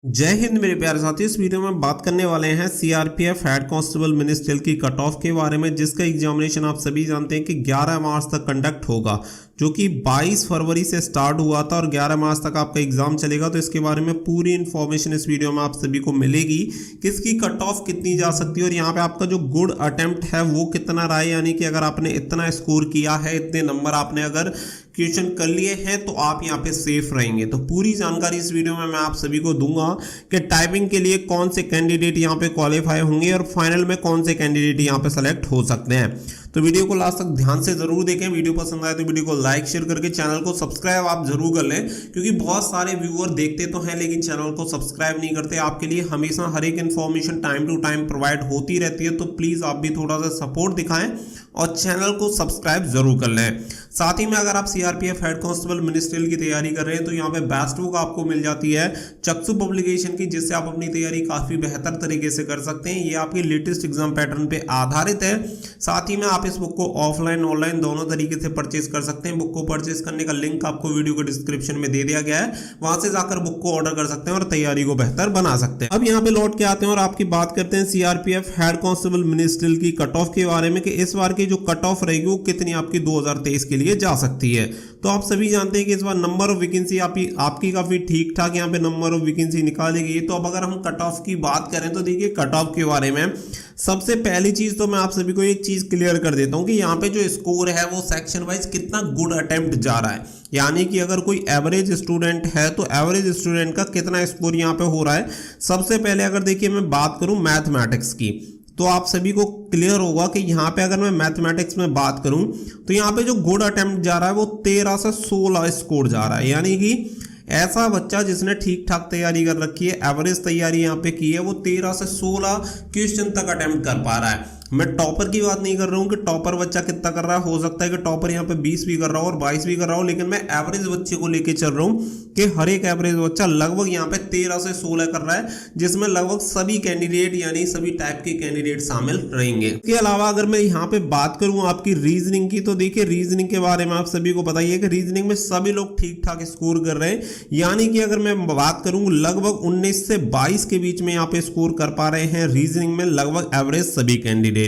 जय हिंद मेरे प्यारे साथियों। इस वीडियो में बात करने वाले हैं सीआरपीएफ हेड कांस्टेबल मिनिस्ट्रियल की कट ऑफ के बारे में, जिसका एग्जामिनेशन आप सभी जानते हैं कि 11 मार्च तक कंडक्ट होगा, जो कि 22 फरवरी से स्टार्ट हुआ था और 11 मार्च तक आपका एग्जाम चलेगा। तो इसके बारे में पूरी इन्फॉर्मेशन इस वीडियो में आप सभी को मिलेगी कि इसकी कट ऑफ कितनी जा सकती है और यहाँ पे आपका जो गुड अटेम्प्ट है वो कितना रहा है, यानी कि अगर आपने इतना स्कोर किया है, इतने नंबर आपने अगर क्वेश्चन कर लिए हैं तो आप यहाँ पे सेफ रहेंगे। तो पूरी जानकारी इस वीडियो में मैं आप सभी को दूंगा कि टाइपिंग के लिए कौन से कैंडिडेट यहाँ पे क्वालिफाई होंगे और फाइनल में कौन से कैंडिडेट यहाँ पे सेलेक्ट हो सकते हैं। तो वीडियो को लास्ट तक ध्यान से जरूर देखें। वीडियो पसंद आए तो वीडियो को लाइक शेयर करके चैनल को सब्सक्राइब आप जरूर कर लें, क्योंकि बहुत सारे व्यूअर देखते तो हैं लेकिन चैनल को सब्सक्राइब नहीं करते। आपके लिए हमेशा हर एक information time to time provide होती रहती है, तो प्लीज आप भी थोड़ा सा सपोर्ट दिखाएं और चैनल को सब्सक्राइब जरूर कर लें। साथ ही में अगर आप सीआरपीएफ हेड कांस्टेबल मिनिस्ट्रियल की तैयारी कर रहे हैं तो यहाँ पे बेस्ट बुक आपको मिल जाती है चक्षु पब्लिकेशन की, जिससे आप अपनी तैयारी काफी बेहतर तरीके से कर सकते हैं। ये आपकी लेटेस्ट एग्जाम पैटर्न पे आधारित है। साथ ही में आप इस बुक को ऑफलाइन ऑनलाइन दोनों तरीके से परचेज कर सकते हैं। बुक को परचेज करने का लिंक आपको वीडियो के डिस्क्रिप्शन में दे दिया गया है, वहां से जाकर बुक को ऑर्डर कर सकते हैं और तैयारी को बेहतर बना सकते हैं। अब यहाँ पे लौट के आते हैं और आपकी बात करते हैं सीआरपीएफ हेड कांस्टेबल मिनिस्ट्रियल की कट ऑफ के बारे में कि इस बार की जो कट ऑफ रहेगी वो कितनी आपकी 2023 के लिए जा सकती है। तो आप सभी जानते हैं कि इस बार नंबर ऑफ वैकेंसी आपकी काफी ठीक ठाक यहाँ पे नंबर ऑफ वैकेंसी निकाली गई है। तो अब अगर हम कट ऑफ की बात करें तो देखिए, कट ऑफ के बारे में सबसे पहली चीज तो मैं आप सभी को एक चीज क्लियर कर देता हूं कि यहाँ पे जो स्कोर है वो सेक्शन वाइज कितना गुड अटेम्प्ट जा रहा है, यानी कि अगर कोई एवरेज स्टूडेंट है तो एवरेज स्टूडेंट का कितना स्कोर यहाँ पे हो रहा है। सबसे पहले अगर देखिए मैं बात करूं मैथमेटिक्स की, तो आप सभी को क्लियर होगा कि यहाँ पे अगर मैं मैथमेटिक्स में बात करूं तो यहाँ पे जो गुड अटेम्प्ट जा रहा है वो 13 से 16 स्कोर जा रहा है, यानी कि ऐसा बच्चा जिसने ठीक ठाक तैयारी कर रखी है, एवरेज तैयारी यहाँ पे की है, वो 13 से 16 क्वेश्चन तक अटेम्प्ट कर पा रहा है। मैं टॉपर की बात नहीं कर रहा हूँ कि टॉपर बच्चा कितना कर रहा है, हो सकता है कि टॉपर यहाँ पे 20 भी कर रहा हो और 22 भी कर रहा हो, लेकिन मैं एवरेज बच्चे को लेके चल रहा हूँ कि हर एक एवरेज बच्चा लगभग यहाँ पे 13 से 16 कर रहा है, जिसमें लगभग सभी कैंडिडेट यानी सभी टाइप के कैंडिडेट शामिल रहेंगे। इसके अलावा अगर मैं यहाँ पे बात करूँ आपकी रीजनिंग की, तो देखिए रीजनिंग के बारे में आप सभी को बताइए कि रीजनिंग में सभी लोग ठीक ठाक स्कोर कर रहे हैं, यानी कि अगर मैं बात करूँ लगभग 19 से 22 के बीच में यहाँ पे स्कोर कर पा रहे हैं रीजनिंग में लगभग एवरेज सभी कैंडिडेट।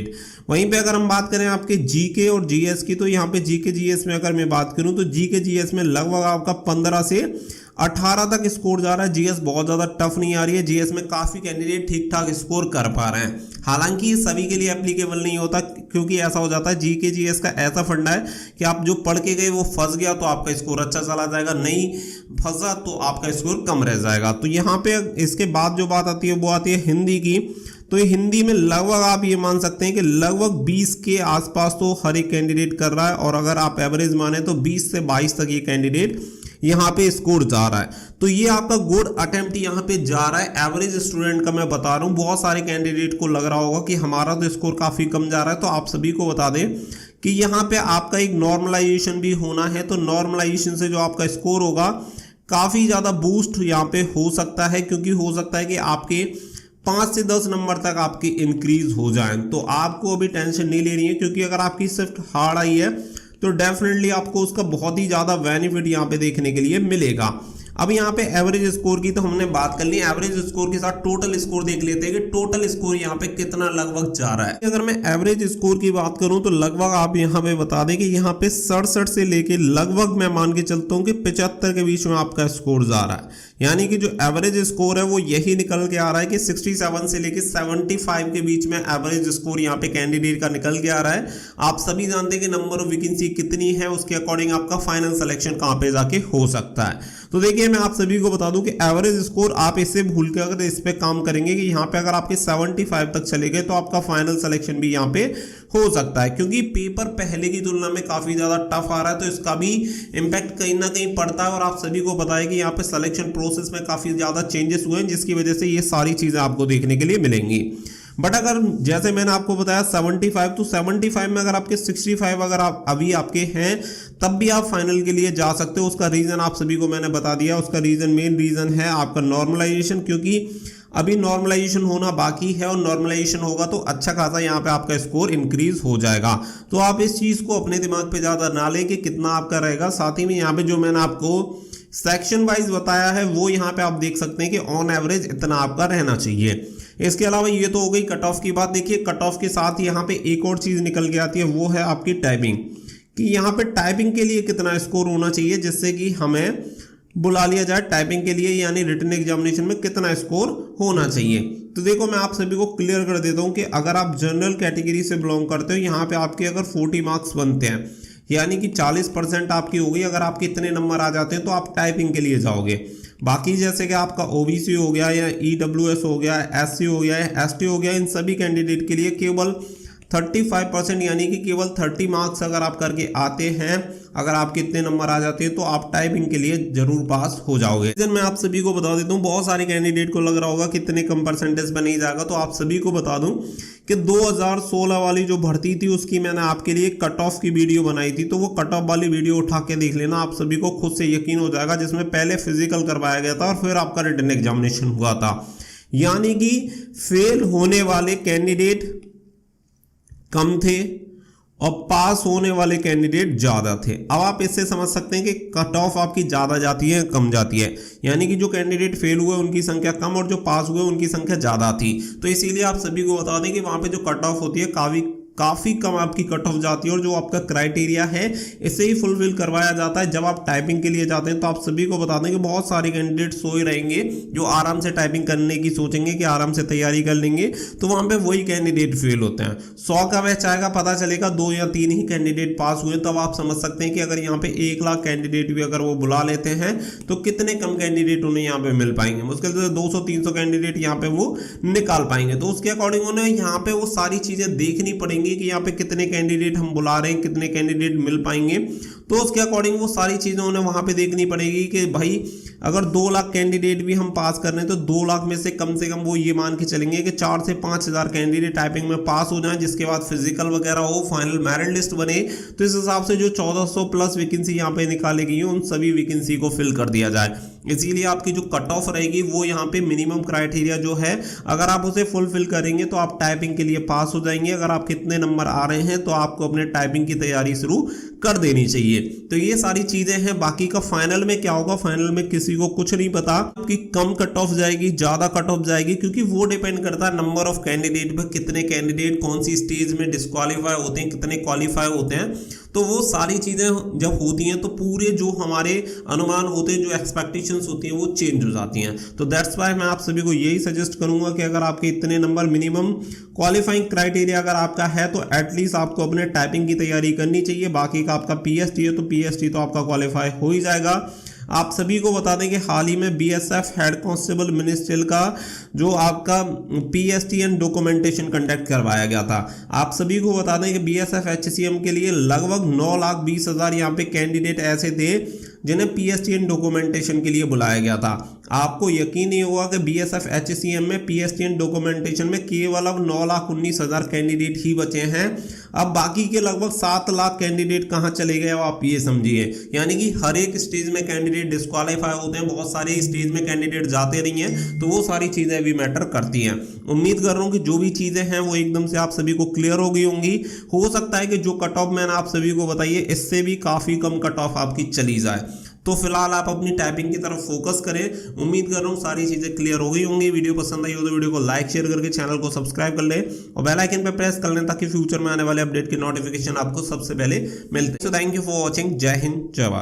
वहीं पे अगर हम बात करें आपके जीके और जीएस की, तो यहाँ पे जीके जीएस में अगर मैं बात करूं तो जीके जीएस में लगभग आपका 15 से 18 तक स्कोर जा रहा है। जीएस बहुत ज्यादा टफ नहीं आ रही है, जीएस में काफी कैंडिडेट ठीक ठाक स्कोर कर पा रहे हैं। हालांकि ये सभी के लिए एप्लीकेबल नहीं होता, क्योंकि ऐसा हो जाता है जीके जीएस का ऐसा फंडा है कि आप जो पढ़ के गए वो फंस गया तो आपका स्कोर अच्छा चला जाएगा, नहीं फंसा तो आपका स्कोर कम रह जाएगा। तो यहाँ पे इसके बाद जो बात आती है वो आती है हिंदी की। तो हिंदी में लगभग आप ये मान सकते हैं कि लगभग 20 के आसपास तो हर एक कैंडिडेट कर रहा है, और अगर आप एवरेज माने तो 20 से 22 तक ये कैंडिडेट यहाँ पे स्कोर जा रहा है। तो ये आपका गुड अटेम्प्ट यहाँ पे जा रहा है। एवरेज स्टूडेंट का मैं बता रहा हूँ, बहुत सारे कैंडिडेट को लग रहा होगा कि हमारा तो स्कोर काफी कम जा रहा है, तो आप सभी को बता दें कि यहाँ पे आपका एक नॉर्मलाइजेशन भी होना है। तो नॉर्मलाइजेशन से जो आपका स्कोर होगा काफी ज्यादा बूस्ट यहाँ पे हो सकता है, क्योंकि हो सकता है कि आपके 5 से 10 नंबर तक आपकी इंक्रीज हो जाए। तो आपको अभी टेंशन नहीं लेनी है, क्योंकि अगर आपकी शिफ्ट हार्ड आई है तो डेफिनेटली आपको उसका बहुत ही ज्यादा बेनिफिट यहाँ पे देखने के लिए मिलेगा। अब यहाँ पे एवरेज स्कोर की तो हमने बात कर ली, एवरेज स्कोर के साथ टोटल स्कोर देख लेते हैं कि टोटल स्कोर यहाँ पे कितना लगभग जा रहा है। अगर मैं एवरेज स्कोर की बात करूं तो लगभग आप यहाँ पे बता दें कि यहाँ पे 67 से लेके लगभग मैं मान के चलता हूँ कि 75 के बीच में आपका स्कोर जा रहा है, यानी कि जो एवरेज स्कोर है वो यही निकल के आ रहा है कि 67 से लेके 75 के बीच में एवरेज स्कोर यहाँ पे कैंडिडेट का निकल के आ रहा है। आप सभी जानते हैं कि नंबर ऑफ वैकेंसी कितनी है, उसके अकॉर्डिंग आपका फाइनल सिलेक्शन कहाँ पे जाके हो सकता है। तो देखिए मैं आप सभी को बता दूं कि एवरेज स्कोर आप इससे भूल के अगर इस पे काम करेंगे कि यहाँ पे अगर आपके 75 तक चले गए तो आपका फाइनल सिलेक्शन भी यहाँ पे हो सकता है, क्योंकि पेपर पहले की तुलना में काफी ज्यादा टफ आ रहा है, तो इसका भी इम्पैक्ट कहीं ना कहीं पड़ता है। और आप सभी को बताया कि यहाँ पे सिलेक्शन प्रोसेस में काफी ज्यादा चेंजेस हुए हैं, जिसकी वजह से ये सारी चीजें आपको देखने के लिए मिलेंगी। बट अगर जैसे मैंने आपको बताया 75, तो 75 में अगर आपके 65 अगर आप अभी आपके हैं तब भी आप फाइनल के लिए जा सकते हो। उसका रीजन आप सभी को मैंने बता दिया। उसका रीजन मेन रीजन है आपका नॉर्मलाइजेशन, क्योंकि अभी नॉर्मलाइजेशन होना बाकी है और नॉर्मलाइजेशन होगा तो अच्छा खासा यहाँ पे आपका स्कोर इंक्रीज हो जाएगा। तो आप इस चीज को अपने दिमाग पे ज्यादा ना लें कि कितना आपका रहेगा। साथ ही में यहाँ पे जो मैंने आपको सेक्शन वाइज बताया है वो यहाँ पे आप देख सकते हैं कि ऑन एवरेज इतना आपका रहना चाहिए। इसके अलावा ये तो हो गई कट ऑफ की बात। देखिए कट ऑफ के साथ यहाँ पे एक और चीज़ निकल के आती है, वो है आपकी टाइपिंग, कि यहाँ पे टाइपिंग के लिए कितना स्कोर होना चाहिए जिससे कि हमें बुला लिया जाए टाइपिंग के लिए, यानी रिटन एग्जामिनेशन में कितना स्कोर होना चाहिए। तो देखो मैं आप सभी को क्लियर कर देता हूँ कि अगर आप जनरल कैटेगरी से बिलोंग करते हो, यहाँ पे आपके अगर 40 मार्क्स बनते हैं, यानी कि 40% आपकी हो गई। अगर आपके इतने नंबर आ जाते हैं तो आप टाइपिंग के लिए जाओगे। बाकी जैसे कि आपका ओबीसी हो गया या ईडब्ल्यूएस हो गया, एससी हो गया, एसटी हो गया, इन सभी कैंडिडेट के लिए केवल 35% यानी कि केवल 30 मार्क्स अगर आप करके आते हैं, अगर आपके इतने नंबर आ जाते हैं तो आप टाइपिंग के लिए जरूर पास हो जाओगे। मैं आप सभी को बता देता हूँ, बहुत सारे कैंडिडेट को लग रहा होगा कितने कम परसेंटेज पर नहीं जाएगा, तो आप सभी को बता दूं कि 2016 वाली जो भर्ती थी उसकी मैंने आपके लिए कट ऑफ की वीडियो बनाई थी, तो वो कट ऑफ वाली वीडियो उठा के देख लेना, आप सभी को खुद से यकीन हो जाएगा, जिसमें पहले फिजिकल करवाया गया था और फिर आपका रिटन एग्जामिनेशन हुआ था। यानी कि फेल होने वाले कैंडिडेट कम थे और पास होने वाले कैंडिडेट ज़्यादा थे। अब आप इससे समझ सकते हैं कि कट ऑफ आपकी ज़्यादा जाती है कम जाती है, यानी कि जो कैंडिडेट फेल हुए उनकी संख्या कम और जो पास हुए उनकी संख्या ज़्यादा थी। तो इसीलिए आप सभी को बता दें कि वहाँ पे जो कट ऑफ होती है काफ़ी कम आपकी कट ऑफ जाती है और जो आपका क्राइटेरिया है इसे ही फुलफिल करवाया जाता है। जब आप टाइपिंग के लिए जाते हैं तो आप सभी को बता दें कि बहुत सारे कैंडिडेट सोए रहेंगे जो आराम से टाइपिंग करने की सोचेंगे कि आराम से तैयारी कर लेंगे, तो वहाँ पे वही कैंडिडेट फेल होते हैं। 100 का बैच आएगा, पता चलेगा 2 या 3 ही कैंडिडेट पास हुए। तब आप समझ सकते हैं कि अगर यहाँ पे 1 लाख कैंडिडेट भी अगर वो बुला लेते हैं तो कितने कम कैंडिडेट उन्हें यहाँ पे मिल पाएंगे। मुश्किल से 200-300 कैंडिडेट यहाँ पे वो निकाल पाएंगे। तो उसके अकॉर्डिंग उन्हें यहाँ पे वो सारी चीज़ें देखनी पड़ेंगी कि यहाँ पे कितने कैंडिडेट हम बुला रहे हैं, कितने कैंडिडेट मिल पाएंगे। तो उसके अकॉर्डिंग वो सारी चीज़ें उन्हें वहाँ पे देखनी पड़ेगी कि भाई अगर 2 लाख कैंडिडेट भी हम पास कर रहे हैं तो 2 लाख में से कम वो ये मान के चलेंगे कि 4 से 5 हज़ार कैंडिडेट टाइपिंग में पास हो जाएं, जिसके बाद फिजिकल वगैरह हो, फाइनल मेरिट लिस्ट बने। तो इस हिसाब से जो 1400 प्लस वैकेंसी यहाँ पे निकाली गई है उन सभी वैकेंसी को फिल कर दिया जाए। इसीलिए आपकी जो कट ऑफ रहेगी वो यहाँ पे मिनिमम क्राइटेरिया जो है, अगर आप उसे फुलफिल करेंगे तो आप टाइपिंग के लिए पास हो जाएंगे। अगर आपके इतने नंबर आ रहे हैं तो आपको अपने टाइपिंग की तैयारी शुरू कर देनी चाहिए। तो ये सारी चीजें हैं। बाकी का फाइनल में क्या होगा, फाइनल में किसी को कुछ नहीं पता कि कम कट ऑफ जाएगी, ज्यादा कट ऑफ जाएगी, क्योंकि वो डिपेंड करता है नंबर ऑफ कैंडिडेट पर। कितने कैंडिडेट कौन सी स्टेज में डिस्क्वालीफाई होते हैं, कितने क्वालिफाई होते हैं। तो वो सारी चीजें जब होती हैं तो पूरे जो हमारे अनुमान होते हैं, जो एक्सपेक्टेशंस होती हैं वो चेंज हो जाती हैं। तो दैट्स वाई मैं आप सभी को यही सजेस्ट करूंगा कि अगर आपके इतने नंबर मिनिमम क्वालिफाइंग क्राइटेरिया अगर आपका है तो एटलीस्ट आपको अपने टाइपिंग की तैयारी करनी चाहिए। बाकी का आपका पीएसटी है तो पीएसटी तो आपका क्वालिफाई हो ही जाएगा। आप सभी को बता दें कि हाल ही में बीएसएफ हेड कांस्टेबल मिनिस्ट्रियल का जो आपका पीएसटी एंड डॉक्यूमेंटेशन कंडक्ट करवाया गया था। आप सभी को बता दें कि बीएसएफ एचसीएम के लिए लगभग 9,20,000 यहाँ पे कैंडिडेट ऐसे थे जिन्हें पीएसटी एंड डॉक्यूमेंटेशन के लिए बुलाया गया था। आपको यकीन नहीं होगा कि बीएसएफ एचसीएम में पीएसटी एंड डॉक्यूमेंटेशन में केवल अब 9,19,000 कैंडिडेट ही बचे हैं। अब बाकी के लगभग 7 लाख कैंडिडेट कहाँ चले गए आप ये समझिए। यानी कि हर एक स्टेज में कैंडिडेट डिस्क्वालीफाई होते हैं, बहुत सारे स्टेज में कैंडिडेट जाते नहीं हैं। तो वो सारी चीज़ें भी मैटर करती हैं। उम्मीद कर रहा हूँ कि जो भी चीज़ें हैं वो एकदम से आप सभी को क्लियर हो गई होंगी। हो सकता है कि जो कट ऑफ मैंने आप सभी को बताई है इससे भी काफ़ी कम कट ऑफ आपकी चली जाए। तो फिलहाल आप अपनी टाइपिंग की तरफ फोकस करें। उम्मीद कर रहा हूँ सारी चीज़ें क्लियर हो गई होंगी। वीडियो पसंद आई हो तो वीडियो को लाइक शेयर करके चैनल को सब्सक्राइब कर लें और बेल आइकन पर प्रेस कर लें ताकि फ्यूचर में आने वाले अपडेट की नोटिफिकेशन आपको सबसे पहले मिलते हैं। So thank you for watching. जय हिंद, जय भारत।